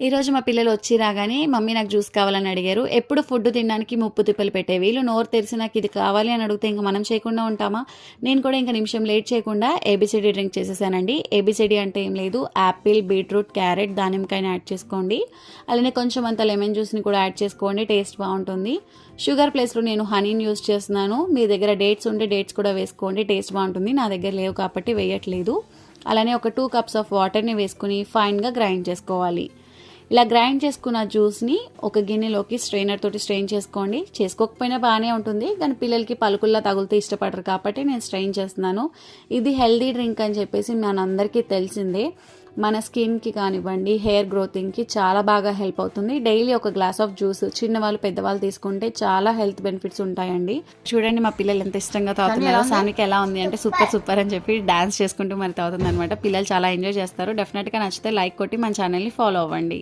ఈరోజు మా పిల్లలు వచ్చి రాగానే మమ్మీ నాకు జ్యూస్ కావాలని అడిగారు. ఎప్పుడు ఫుడ్ తినడానికి ముప్పు తిప్పలు పెట్టే వీళ్ళు నోరు తెరిచి నాకు ఇది కావాలి అని అడిగితే ఇంకా మనం చేయకుండా ఉంటామా? నేను కూడా ఇంకా నిమిషం లేట్ చేయకుండా ఏబిసిడి డ్రింక్ చేసేసానండి. ఏబిసిడి అంటే ఏం లేదు, యాపిల్, బీట్రూట్, క్యారెట్, దానిమ్మకాయని యాడ్ చేసుకోండి. అలానే కొంచెం అంత లెమన్ జ్యూస్ని కూడా యాడ్ చేసుకోండి, టేస్ట్ బాగుంటుంది. షుగర్ ప్లేస్లో నేను హనీని యూస్ చేస్తున్నాను. మీ దగ్గర డేట్స్ ఉంటే డేట్స్ కూడా వేసుకోండి, టేస్ట్ బాగుంటుంది. నా దగ్గర లేవు కాబట్టి వేయట్లేదు. అలానే ఒక 2 కప్స్ ఆఫ్ వాటర్ని వేసుకుని ఫైన్గా గ్రైండ్ చేసుకోవాలి. ఇలా గ్రైండ్ చేసుకున్న జ్యూస్ని ఒక గిన్నెలోకి స్ట్రెయినర్ తోటి స్ట్రెయిన్ చేసుకోండి. చేసుకోకపోయినా బాగానే ఉంటుంది, కానీ పిల్లలకి పలుకుల్లా తగులుతూ ఇష్టపడరు కాబట్టి నేను స్ట్రెయిన్ చేస్తున్నాను. ఇది హెల్దీ డ్రింక్ అని చెప్పేసి మనందరికీ తెలిసిందే. మన స్కిన్కి కానివ్వండి, హెయిర్ గ్రోతింగ్కి చాలా బాగా హెల్ప్ అవుతుంది. డైలీ ఒక గ్లాస్ ఆఫ్ జ్యూస్ చిన్నవాళ్ళు పెద్దవాళ్ళు తీసుకుంటే చాలా హెల్త్ బెనిఫిట్స్ ఉంటాయండి. చూడండి మా పిల్లలు ఎంత ఇష్టంగా తాగుతున్నారో. సానికి ఎలా ఉంది అంటే సూపర్ సూపర్ అని చెప్పి డాన్స్ చేసుకుంటూ మరి తాగుతుంది అనమాట. పిల్లలు చాలా ఎంజాయ్ చేస్తారు. డెఫినెట్గా నచ్చితే లైక్ కొట్టి మన ఛానల్ని ఫాలో అవ్వండి.